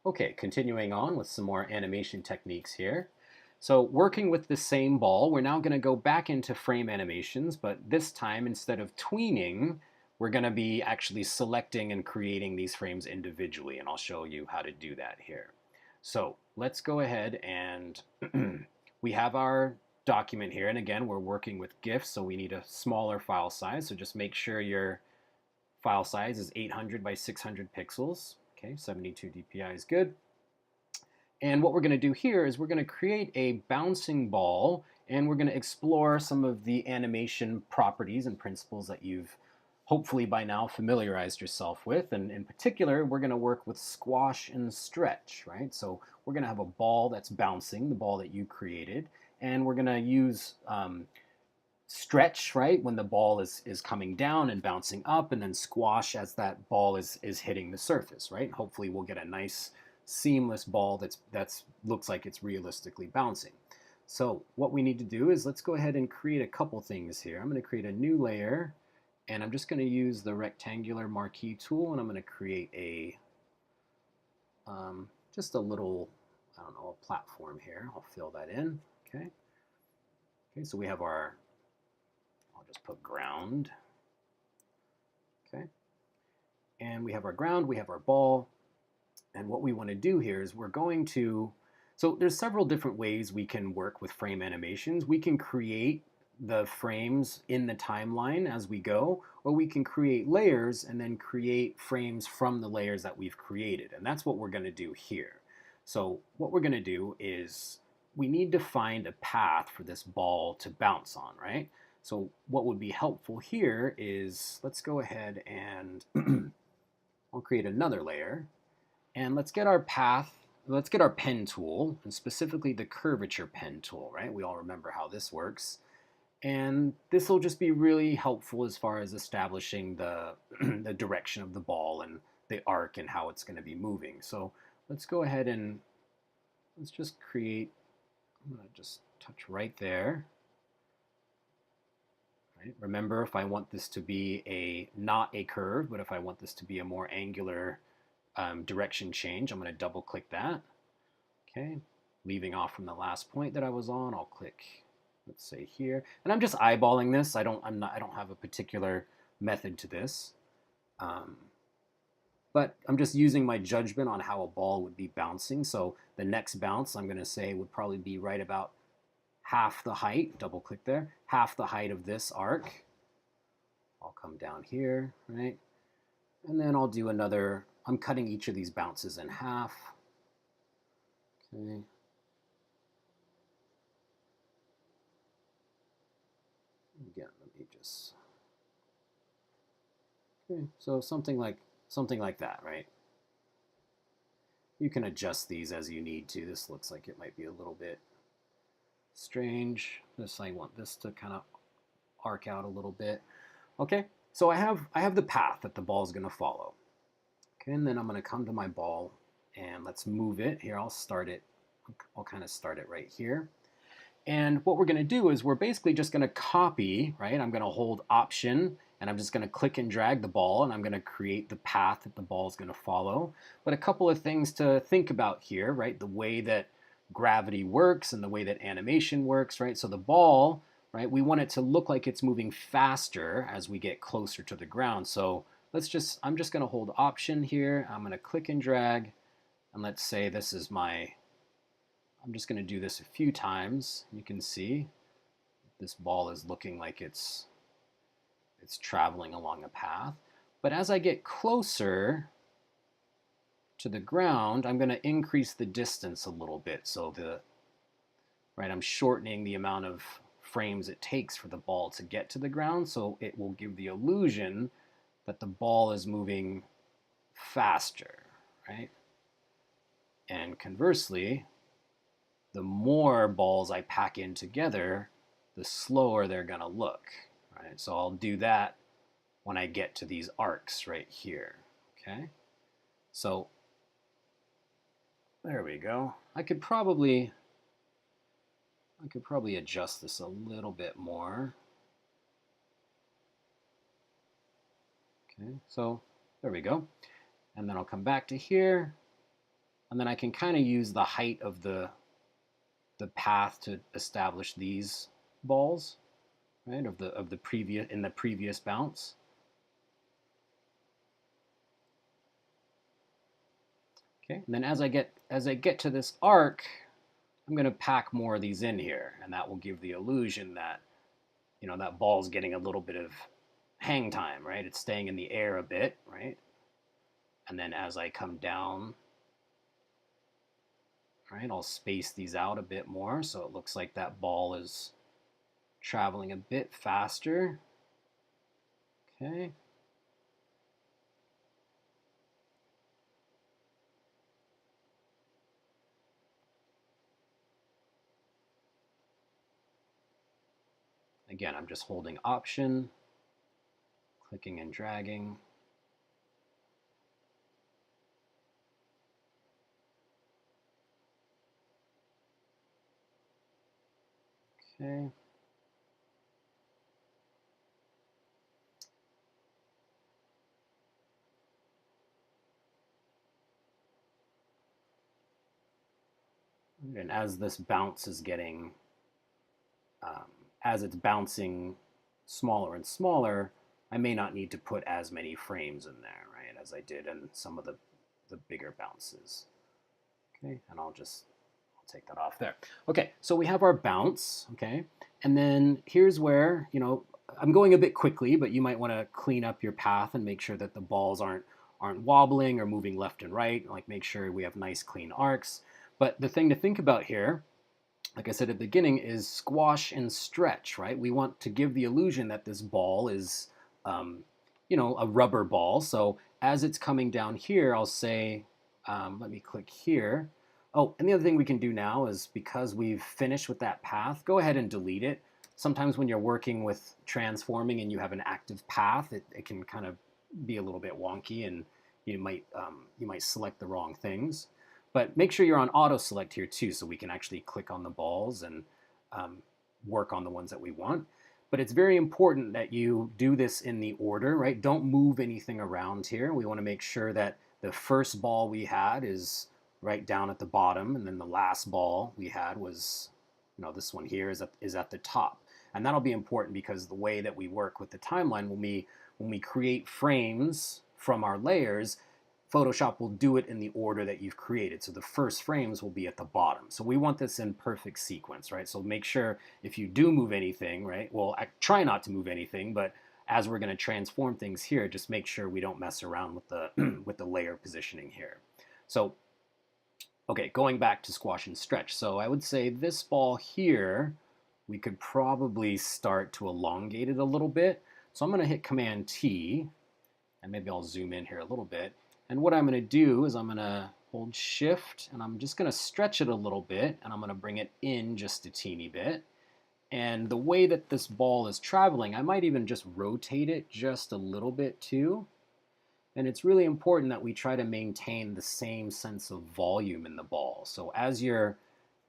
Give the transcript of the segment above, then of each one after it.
Okay, continuing on with some more animation techniques here. So working with the same ball, we're now going to go back into frame animations, but this time instead of tweening, we're going to be actually selecting and creating these frames individually, and I'll show you how to do that here. So let's go ahead and we have our document here, and again, we're working with GIFs, so we need a smaller file size, so just make sure your file size is 800 by 600 pixels. Okay, 72 dpi is good. And what we're going to do here is we're going to create a bouncing ball, and we're going to explore some of the animation properties and principles that you've hopefully by now familiarized yourself with. And in particular, we're going to work with squash and stretch, right? So we're going to have a ball that's bouncing, the ball that you created, and we're going to use stretch, right, when the ball is coming down and bouncing up, and then squash as that ball is hitting the surface, right? Hopefully we'll get a nice seamless ball that's looks like it's realistically bouncing. So what we need to do is let's go ahead and create a couple things here. I'm going to create a new layer, and I'm just going to use the rectangular marquee tool, and I'm going to create a just a little, I don't know, a platform here. I'll fill that in. Okay. Okay, so we have our, I'll just put ground. Okay. And we have our ground, we have our ball. And what we want to do here is we're going to, so there's several different ways we can work with frame animations. We can create the frames in the timeline as we go, or we can create layers and then create frames from the layers that we've created. And that's what we're going to do here. So what we're going to do is we need to find a path for this ball to bounce on, right? So what would be helpful here is let's go ahead and I'll create another layer. And let's get our path, let's get our pen tool, and specifically the curvature pen tool, right? We all remember how this works. And this will just be really helpful as far as establishing the, the direction of the ball and the arc and how it's going to be moving. So let's go ahead and let's just create, I'm going to just touch right there. Right? Remember, if I want this to be not a curve, but if I want this to be a more angular direction change, I'm going to double click that. Okay, leaving off from the last point that I was on, I'll click, let's say here, and I'm just eyeballing this. I don't have a particular method to this, but I'm just using my judgment on how a ball would be bouncing. So the next bounce I'm going to say would probably be right about half the height. Double click there, half the height of this arc. I'll come down here, right, and then I'll do another. I'm cutting each of these bounces in half. Okay. Again, let me just. Okay, so something like that, right? You can adjust these as you need to. This looks like it might be a little bit strange. I want this to kind of arc out a little bit. Okay, so I have the path that the ball is going to follow. Okay, and then I'm going to come to my ball and let's move it. Here, I'll start it. I'll kind of start it right here. And what we're going to do is we're basically just going to copy, right? I'm going to hold Option, and I'm just going to click and drag the ball, and I'm going to create the path that the ball is going to follow. But a couple of things to think about here, right? The way that gravity works and the way that animation works, right? So the ball, right, we want it to look like it's moving faster as we get closer to the ground. So I'm just going to hold Option here. I'm going to click and drag, and let's say this is I'm just going to do this a few times. You can see this ball is looking like it's traveling along a path. But as I get closer to the ground, I'm going to increase the distance a little bit. So I'm shortening the amount of frames it takes for the ball to get to the ground, so it will give the illusion that the ball is moving faster, right? And conversely, the more balls I pack in together, the slower they're going to look, right? So I'll do that when I get to these arcs right here, okay? So there we go. I could probably adjust this a little bit more. Okay, so there we go. And then I'll come back to here. And then I can kind of use the height of the path to establish these balls, right, of the previous bounce. Okay, and then as I get to this arc, I'm going to pack more of these in here, and that will give the illusion that, you know, that ball's getting a little bit of hang time, right? It's staying in the air a bit, right? And then as I come down, right, I'll space these out a bit more so it looks like that ball is traveling a bit faster. Okay. Again, I'm just holding Option, clicking and dragging. Okay. And as this bounce is getting, as it's bouncing smaller and smaller, I may not need to put as many frames in there, right, as I did in some of the bigger bounces. Okay, and I'll take that off there. Okay, so we have our bounce, okay, and then here's where, you know, I'm going a bit quickly, but you might want to clean up your path and make sure that the balls aren't wobbling or moving left and right. Like, make sure we have nice clean arcs. But the thing to think about here, like I said at the beginning, is squash and stretch, right? We want to give the illusion that this ball is, you know, a rubber ball. So as it's coming down here, I'll say, let me click here. Oh, and the other thing we can do now is, because we've finished with that path, go ahead and delete it. Sometimes when you're working with transforming and you have an active path, it can kind of be a little bit wonky, and you might select the wrong things. But make sure you're on auto select here too, so we can actually click on the balls and work on the ones that we want. But it's very important that you do this in the order, right? Don't move anything around here. We want to make sure that the first ball we had is right down at the bottom, and then the last ball we had was, you know, this one here is at the top. And that'll be important because the way that we work with the timeline, when we create frames from our layers, Photoshop will do it in the order that you've created. So the first frames will be at the bottom. So we want this in perfect sequence, right? So make sure if you do move anything, right? Well, I try not to move anything, but as we're going to transform things here, just make sure we don't mess around with the with the layer positioning here. So, okay, going back to squash and stretch. So I would say this ball here, we could probably start to elongate it a little bit. So I'm going to hit Command T, and maybe I'll zoom in here a little bit. And what I'm going to do is I'm going to hold Shift, and I'm just going to stretch it a little bit, and I'm going to bring it in just a teeny bit. And the way that this ball is traveling, I might even just rotate it just a little bit too. And it's really important that we try to maintain the same sense of volume in the ball. So as you're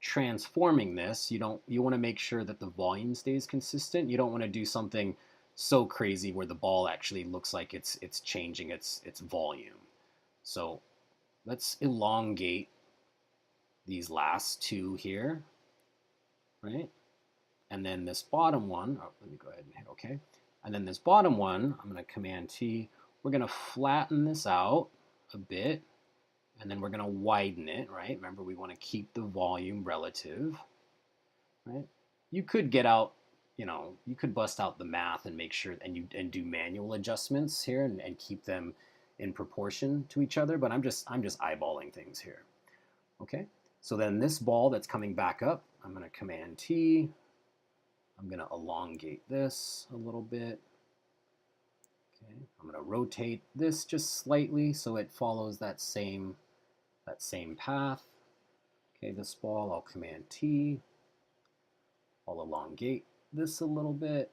transforming this, you want to make sure that the volume stays consistent. You don't want to do something so crazy where the ball actually looks like it's changing its volume. So let's elongate these last two here, right? And then this bottom one, oh, let me go ahead and hit OK. And then this bottom one, I'm going to Command T. We're going to flatten this out a bit, and then we're going to widen it, right? Remember, we want to keep the volume relative, right? You could get out, you know, you could bust out the math and make sure, and do manual adjustments here and keep them in proportion to each other, but I'm just eyeballing things here. Okay, so then this ball that's coming back up, I'm going to Command T. I'm going to elongate this a little bit. Okay, I'm going to rotate this just slightly so it follows that same path. Okay, this ball, I'll Command T. I'll elongate this a little bit,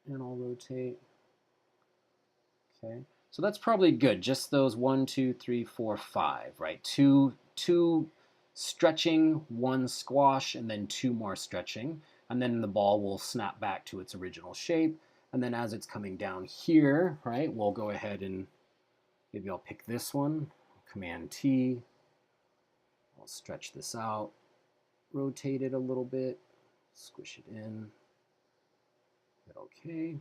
and I'll rotate. Okay. So that's probably good. Just those 1, 2, 3, 4, 5, right? Two stretching, one squash, and then 2 more stretching. And then the ball will snap back to its original shape. And then as it's coming down here, right, we'll go ahead and maybe I'll pick this one, Command T. I'll stretch this out, rotate it a little bit, squish it in, hit OK.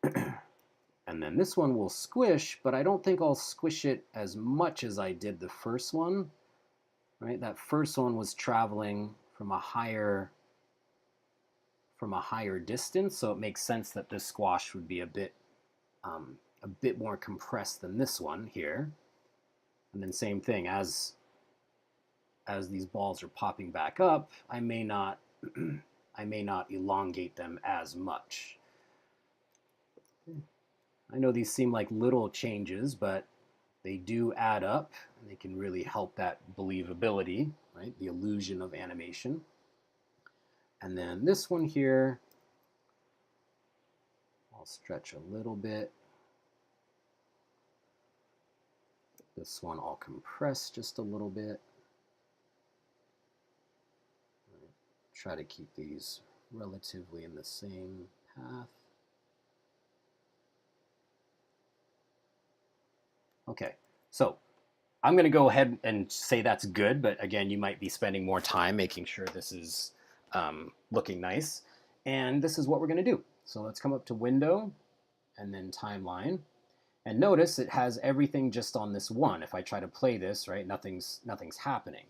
Okay. And then this one will squish, but I don't think I'll squish it as much as I did the first one. Right? That first one was traveling from a higher distance, so it makes sense that this squash would be a bit more compressed than this one here. And then same thing, as these balls are popping back up, I may not elongate them as much. I know these seem like little changes, but they do add up, and they can really help that believability, right? The illusion of animation. And then this one here, I'll stretch a little bit. This one I'll compress just a little bit. Try to keep these relatively in the same path. Okay, so I'm going to go ahead and say that's good, but again, you might be spending more time making sure this is looking nice. And this is what we're going to do. So let's come up to Window and then Timeline. And notice it has everything just on this one. If I try to play this, right, nothing's happening.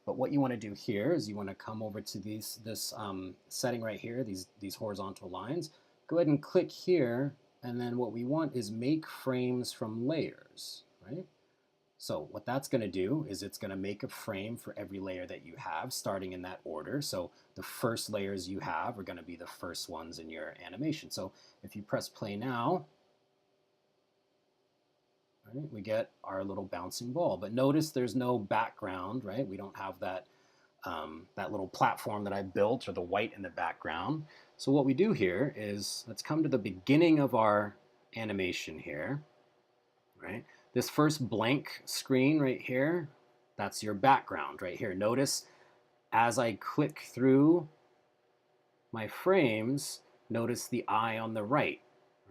But what you want to do here is you want to come over to this setting right here, these horizontal lines. Go ahead and click here, and then what we want is make frames from layers, right? So what that's going to do is it's going to make a frame for every layer that you have, starting in that order. So the first layers you have are going to be the first ones in your animation. So if you press play now, right, we get our little bouncing ball. But notice there's no background, right? We don't have that, that little platform that I built or the white in the background. So what we do here is, let's come to the beginning of our animation here, right? This first blank screen right here, that's your background right here. Notice as I click through my frames, notice the eye on the right,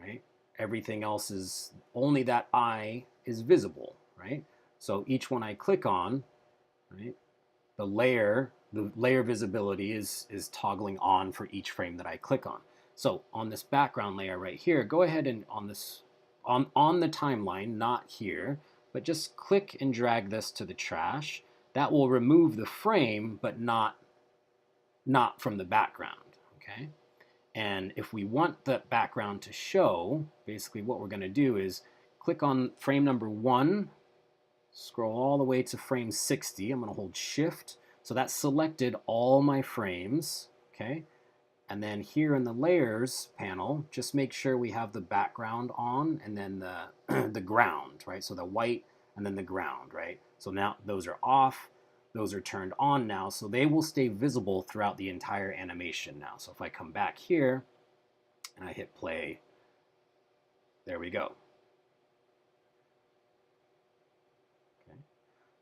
right? Everything else is, only that eye is visible, right? So each one I click on, right, the layer visibility is toggling on for each frame that I click on. So on this background layer right here, go ahead and on the timeline, not here, but just click and drag this to the trash. That will remove the frame, but not from the background, okay? And if we want the background to show, basically what we're going to do is click on frame number 1, scroll all the way to frame 60. I'm going to hold Shift. So that selected all my frames, okay? And then here in the Layers panel, just make sure we have the background on and then the ground, right? So the white and then the ground, right? So now those are off. Those are turned on now, so they will stay visible throughout the entire animation now. So if I come back here and I hit play, there we go. Okay.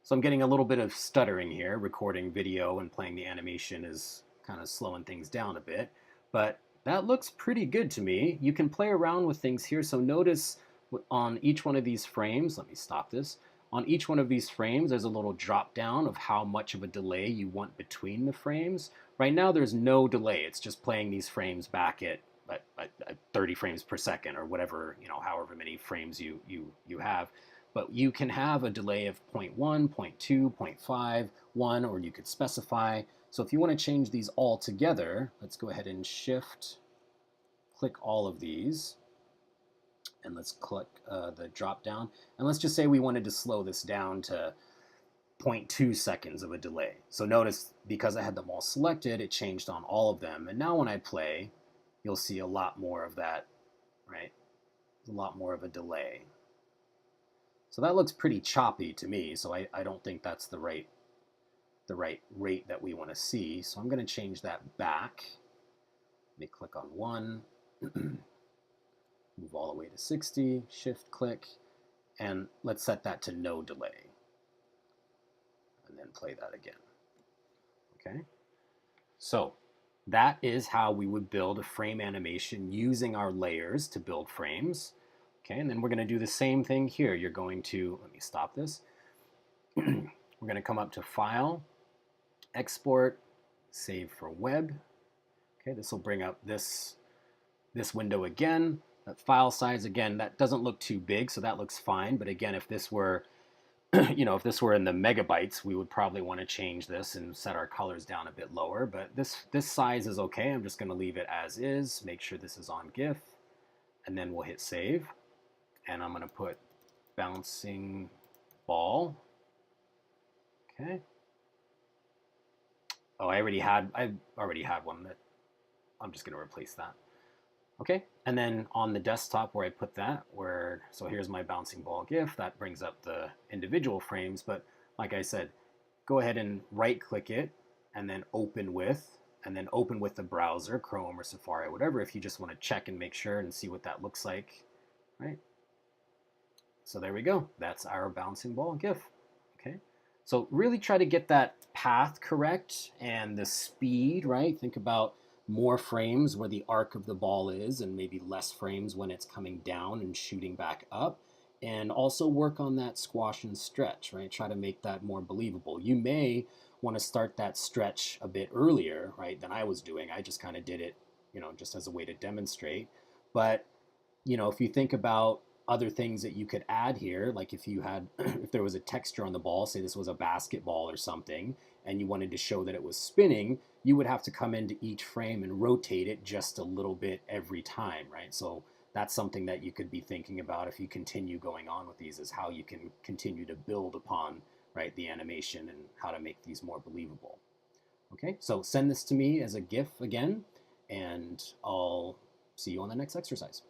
So I'm getting a little bit of stuttering here. Recording video and playing the animation is kind of slowing things down a bit, but that looks pretty good to me. You can play around with things here. So notice on each one of these frames, let me stop this. On each one of these frames, there's a little drop down of how much of a delay you want between the frames. Right now, there's no delay. It's just playing these frames back at 30 frames per second or whatever, you know, however many frames you have. But you can have a delay of 0.1, 0.2, 0.5, 1, or you could specify. So if you want to change these all together, let's go ahead and Shift, click all of these. And let's click the drop down. And let's just say we wanted to slow this down to 0.2 seconds of a delay. So notice, because I had them all selected, it changed on all of them. And now when I play, you'll see a lot more of that, right? A lot more of a delay. So that looks pretty choppy to me. So I don't think that's the right rate that we want to see. So I'm going to change that back. Let me click on 1. Move all the way to 60, Shift click, and let's set that to no delay. And then play that again. Okay? So that is how we would build a frame animation using our layers to build frames. Okay, and then we're going to do the same thing here. You're going to, let me stop this. We're going to come up to File, Export, Save for Web. Okay, this will bring up this window again. That file size, again, that doesn't look too big, so that looks fine. But again, if this were if this were in the megabytes, we would probably want to change this and set our colors down a bit lower. But this size is okay. I'm just going to leave it as is. Make sure this is on GIF, and then we'll hit save. And I'm going to put bouncing ball. Okay. Oh, I already had one that I'm just going to replace that. Okay, and then on the desktop where I put that, so here's my bouncing ball GIF, that brings up the individual frames, but like I said, go ahead and right click it, and then open with the browser, Chrome or Safari, whatever, if you just want to check and make sure and see what that looks like, right? So there we go, that's our bouncing ball GIF, okay? So really try to get that path correct and the speed, right? Think about more frames where the arc of the ball is and maybe less frames when it's coming down and shooting back up. And also work on that squash and stretch, right? Try to make that more believable. You may want to start that stretch a bit earlier, right, than I was doing. I just kind of did it, just as a way to demonstrate. But, if you think about other things that you could add here, like if you had, if there was a texture on the ball, say this was a basketball or something, and you wanted to show that it was spinning, you would have to come into each frame and rotate it just a little bit every time, right? So that's something that you could be thinking about if you continue going on with these, is how you can continue to build upon, right, the animation and how to make these more believable. Okay, so send this to me as a GIF again, and I'll see you on the next exercise.